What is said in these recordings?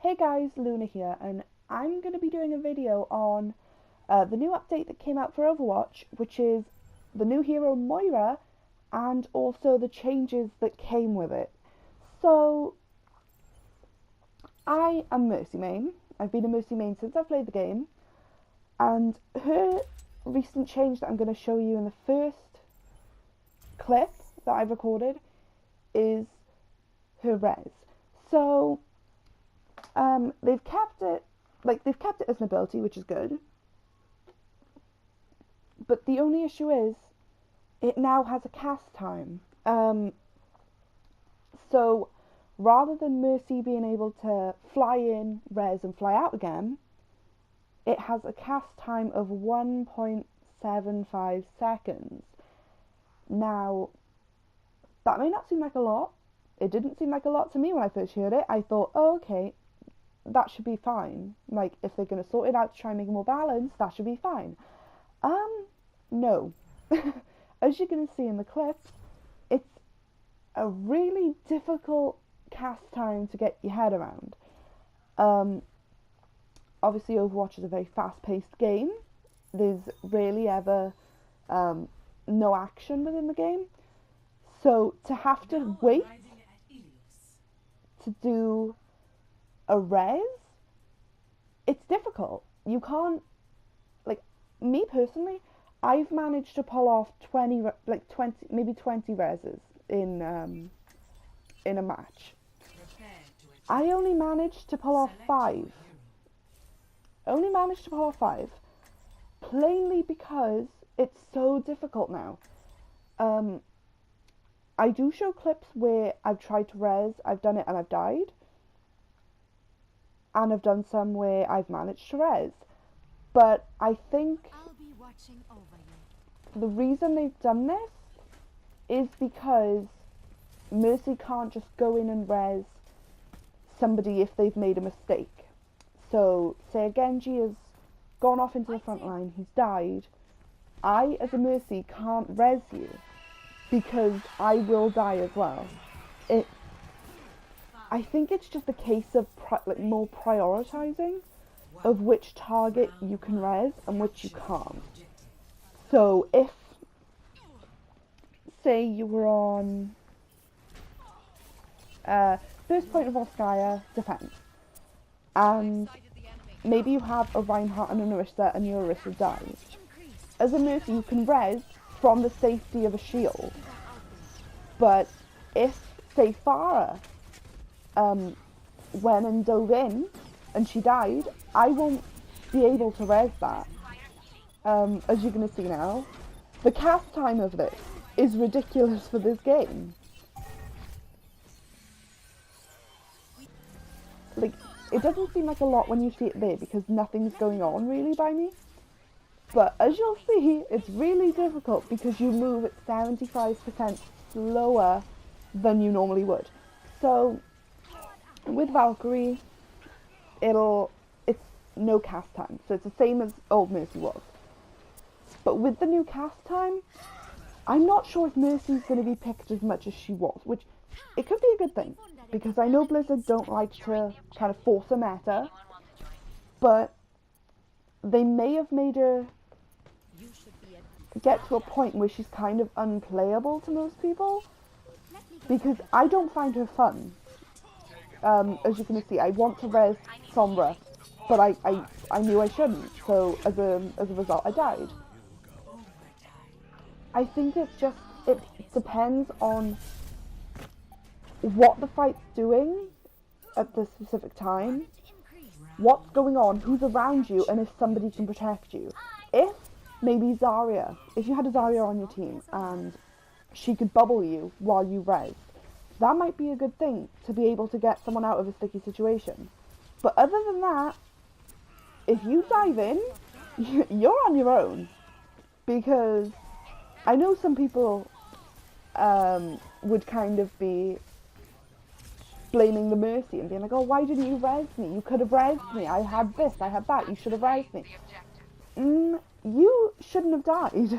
Hey guys, Luna here, and I'm going to be doing a video on the new update that came out for Overwatch, which is the new hero Moira, and also the changes that came with it. So, I am Mercy main. I've been a Mercy main since I played the game, and her recent change that I'm going to show you in the first clip that I've recorded is her res. So, they've kept it as an ability, which is good. But the only issue is, it now has a cast time. So rather than Mercy being able to fly in, res, and fly out again, it has a cast time of 1.75 seconds. Now, that may not seem like a lot. It didn't seem like a lot to me when I first heard it. I thought, oh, okay, that should be fine. Like, if they're going to sort it out to try and make it more balanced, that should be fine. No. As you're going to see in the clips, it's a really difficult cast time to get your head around. Obviously, Overwatch is a very fast-paced game. There's rarely ever no action within the game. So, to have to wait to do a res, it's difficult. You can't, like, me personally, I've managed to pull off 20 reses in a match. I only managed to pull off 5. Plainly because it's so difficult now. I do show clips where I've tried to res, I've done it and I've died. And I've done some where I've managed to res. But I think the reason they've done this is because Mercy can't just go in and res somebody if they've made a mistake. So, say a Genji has gone off into the front line, he's died. I, as a Mercy, can't res you because I will die as well. I think it's just a case of more prioritizing of which target you can res and which you can't. So if, say you were on first point of Orskaya, defense, and maybe you have a Reinhardt and a Nerf and your Orisa dies. As a Mercy, you can res from the safety of a shield. But if, say, Farah went and dove in and she died, I won't be able to res that. As you're going to see now, the cast time of this is ridiculous for this game. Like, it doesn't seem like a lot when you see it there because nothing's going on really by me. But as you'll see, it's really difficult because you move at 75% slower than you normally would. So, with Valkyrie, it's no cast time. So it's the same as old Mercy was. But with the new cast time, I'm not sure if Mercy's going to be picked as much as she was, which it could be a good thing, because I know Blizzard don't like to kind of force a meta, but they may have made her get to a point where she's kind of unplayable to most people, because I don't find her fun. As you can see, I want to res Sombra, but I knew I shouldn't, so as a result I died. I think it depends on what the fight's doing at the specific time, what's going on, who's around you, and if somebody can protect you. If maybe Zarya, if you had a Zarya on your team and she could bubble you while you res, that might be a good thing to be able to get someone out of a sticky situation. But other than that, if you dive in, you're on your own. Because I know some people would kind of be blaming the Mercy and being like, oh, why didn't you res me? You could have resed me. I had this, I had that. You should have resed me. You shouldn't have died.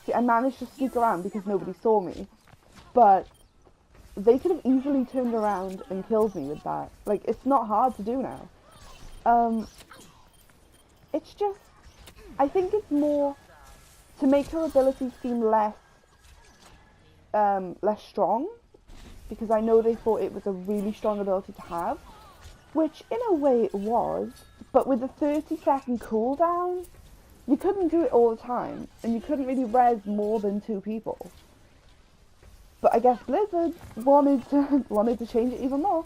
See, I managed to sneak around because nobody saw me. But they could have easily turned around and killed me with that. Like, it's not hard to do now. It's just, I think it's more to make her ability seem less strong, because I know they thought it was a really strong ability to have, which in a way it was, but with a 30-second cooldown, you couldn't do it all the time, and you couldn't really res more than 2 people. But I guess Blizzard wanted to change it even more,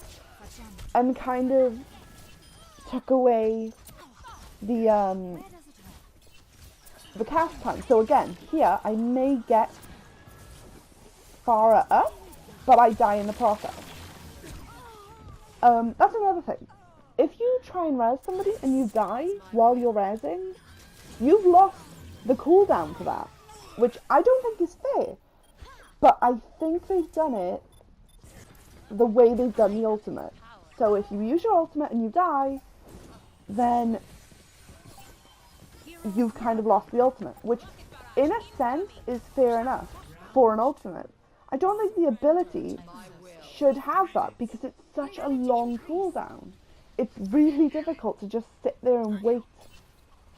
and kind of took away the cast time. So again, here I may get Farah up, but I die in the process. That's another thing. If you try and res somebody and you die while you're resing, you've lost the cooldown for that, which I don't think is fair. But I think they've done it the way they've done the ultimate. So if you use your ultimate and you die, then you've kind of lost the ultimate, which in a sense is fair enough for an ultimate. I don't think the ability should have that, because it's such a long cooldown. It's really difficult to just sit there and wait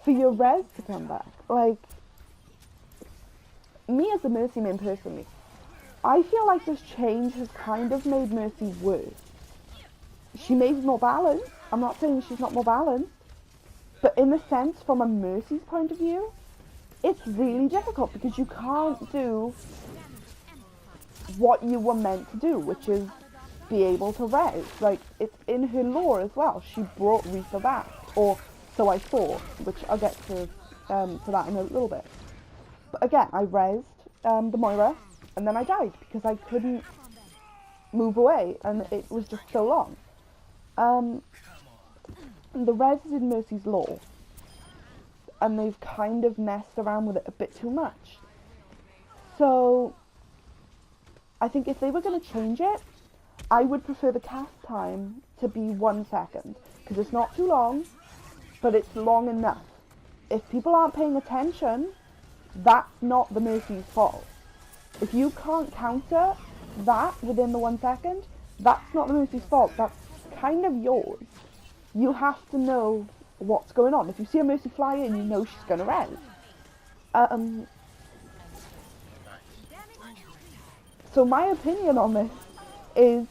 for your res to come back. Like, me as a Mercy main personally, I feel like this change has kind of made Mercy worse. She may be more balanced. I'm not saying she's not more balanced. But in a sense, from a Mercy's point of view, it's really difficult because you can't do what you were meant to do, which is be able to res. Like, it's in her lore as well. She brought Reaper back, or so I thought, which I'll get to that in a little bit. But again, I resed the Moira, and then I died because I couldn't move away, and it was just so long. The res is in Mercy's lore, and they've kind of messed around with it a bit too much. So I think if they were going to change it, I would prefer the cast time to be 1 second, because it's not too long, but it's long enough. If people aren't paying attention, that's not the Mercy's fault. If you can't counter that within the 1 second, that's not the Mercy's fault. That's kind of yours. You have to know what's going on. If you see a Mercy fly in, you know she's going to res. So my opinion on this is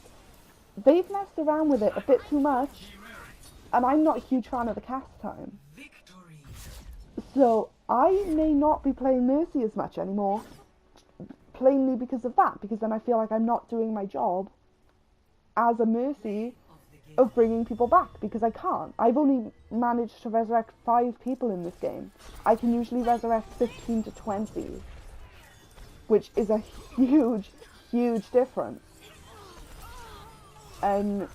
they've messed around with it a bit too much, and I'm not a huge fan of the cast time. So I may not be playing Mercy as much anymore, plainly because of that, because then I feel like I'm not doing my job as a Mercy of bringing people back, because I can't. I've only managed to resurrect 5 people in this game. I can usually resurrect 15 to 20, which is a huge, huge difference. And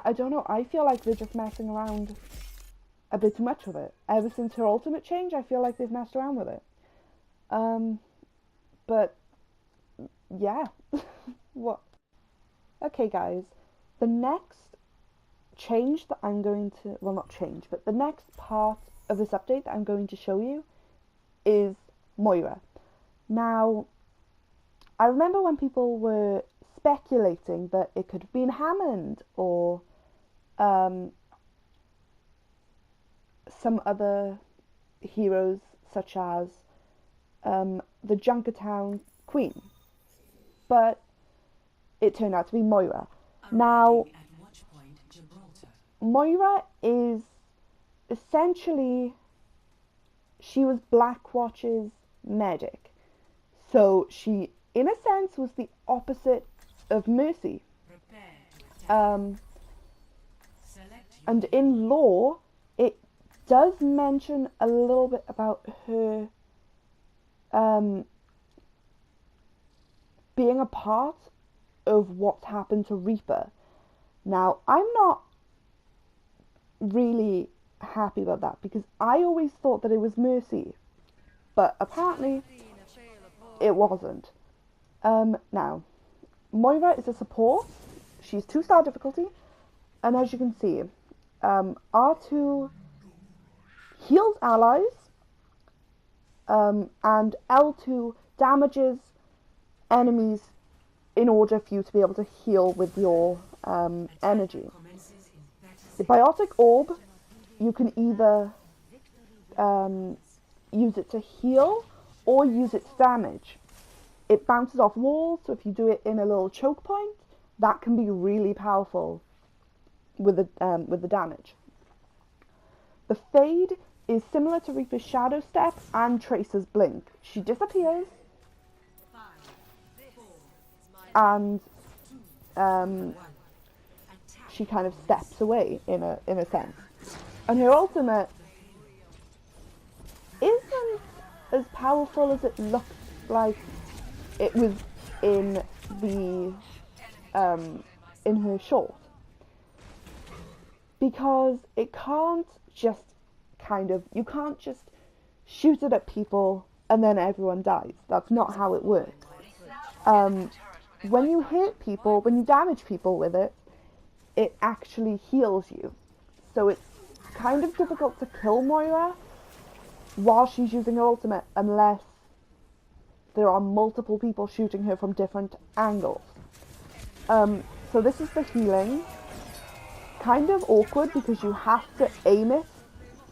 I don't know, I feel like they're just messing around a bit too much with it. Ever since her ultimate change, I feel like they've messed around with it. But yeah. What? Okay guys, the next change that I'm going to, well not change, but the next part of this update that I'm going to show you is Moira. Now, I remember when people were speculating that it could have been Hammond or some other heroes such as the Junkertown Queen, but it turned out to be Moira. Now, Moira is essentially, she was Blackwatch's medic. So she, in a sense, was the opposite of Mercy. And in lore, it does mention a little bit about her being a part of what's happened to Reaper. Now, I'm not really happy about that, because I always thought that it was Mercy, but apparently it wasn't. Now, Moira is a support. She's 2-star difficulty, and as you can see, R2 heals allies, and L2 damages enemies in order for you to be able to heal with your energy. The biotic orb, you can either use it to heal or use it to damage. It bounces off walls, so if you do it in a little choke point, that can be really powerful with the damage. The Fade is similar to Reaper's Shadow Step and Tracer's Blink. She disappears, and she kind of steps away in a sense. And her ultimate isn't as powerful as it looks like it was in the in her short, because it can't just you can't just shoot it at people and then everyone dies. That's not how it works. When you hit people, when you damage people with it, it actually heals you. So it's kind of difficult to kill Moira while she's using her ultimate unless there are multiple people shooting her from different angles. So this is the healing. Kind of awkward because you have to aim it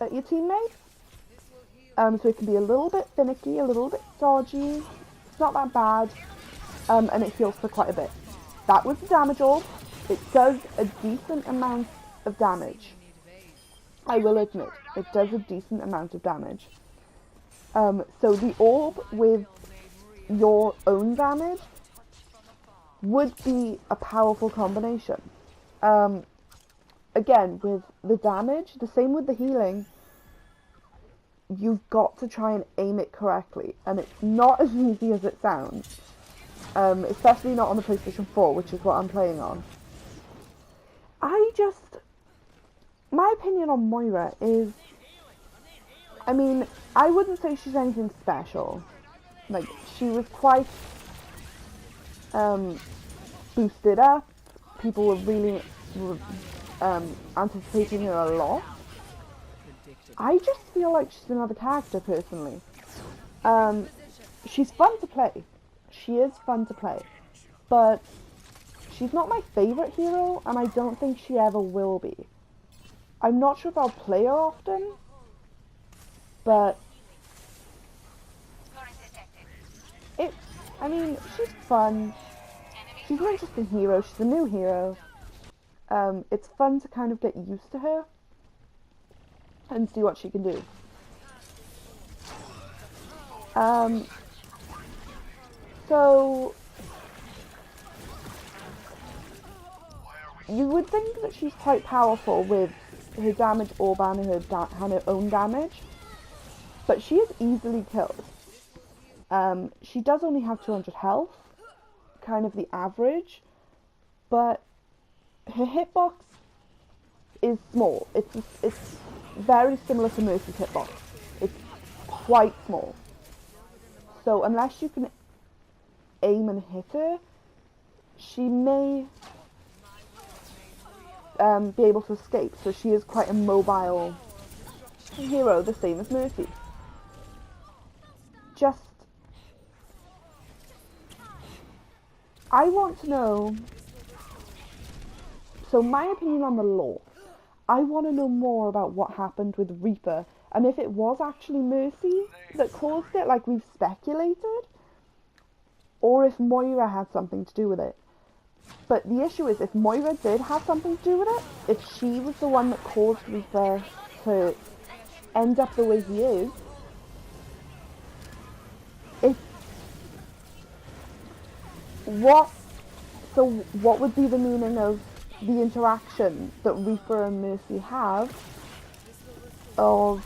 at your teammates. So it can be a little bit finicky, a little bit dodgy. It's not that bad. And it heals for quite a bit. That was the damage orb. It does a decent amount of damage. I will admit, it does a decent amount of damage. So the orb with your own damage would be a powerful combination. Again, with the damage, the same with the healing, you've got to try and aim it correctly, and it's not as easy as it sounds, especially not on the PlayStation 4, which is what I'm playing on. My opinion on Moira is, I mean, I wouldn't say she's anything special. Like, she was quite boosted up. People were really anticipating her a lot. I just feel like she's another character, personally. She's fun to play. She is fun to play. But she's not my favourite hero, and I don't think she ever will be. I'm not sure if I'll play her often, but I mean, she's fun. She's an interesting hero. She's a new hero. It's fun to kind of get used to her and see what she can do. So you would think that she's quite powerful with her damage orb and her own damage, but she is easily killed. She does only have 200 health, kind of the average, but her hitbox is small. It's very similar to Mercy's hitbox. It's quite small. So unless you can aim and hit her, she may be able to escape. So she is quite a mobile hero, the same as Mercy. I want to know, so my opinion on the lore, I want to know more about what happened with Reaper, and if it was actually Mercy that caused it, like we've speculated, or if Moira had something to do with it. But the issue is, if Moira did have something to do with it, if she was the one that caused Reaper to end up the way he is, what would be the meaning of the interaction that Reaper and Mercy have of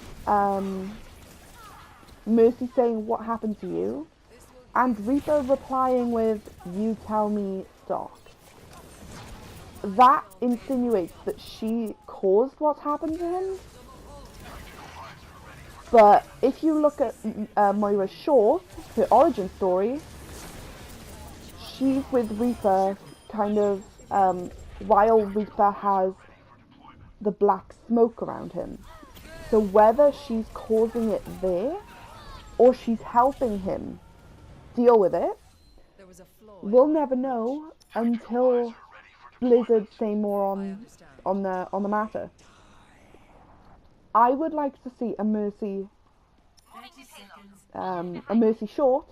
Mercy saying, "What happened to you?" and Reaper replying with, "You tell me, Doc." That insinuates that she caused what's happened to him. But if you look at Moira's short, her origin story, she's with Reaper kind of while Reaper has the black smoke around him. So whether she's causing it there or she's helping him deal with it, we'll never know until Blizzard say more on the matter. I would like to see a Mercy short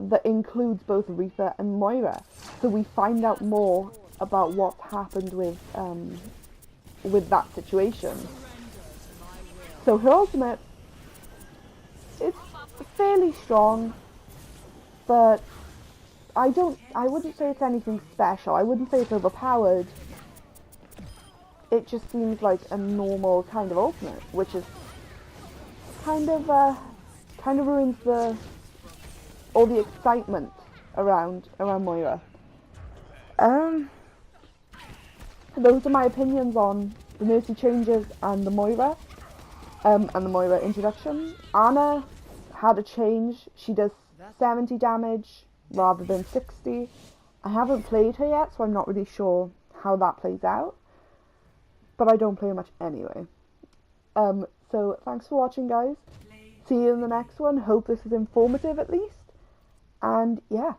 that includes both Reaper and Moira, so we find out more about what's happened with that situation. So her ultimate, it's fairly strong, but I wouldn't say it's anything special. I wouldn't say it's overpowered. It just seems like a normal kind of ultimate, which is kind of ruins all the excitement around Moira. Those are my opinions on the Mercy changes and the Moira introduction. Ana had a change. She does 70 damage rather than 60. I haven't played her yet, so I'm not really sure how that plays out. But I don't play much anyway. So thanks for watching, guys. See you in the next one. Hope this is informative at least. And yeah.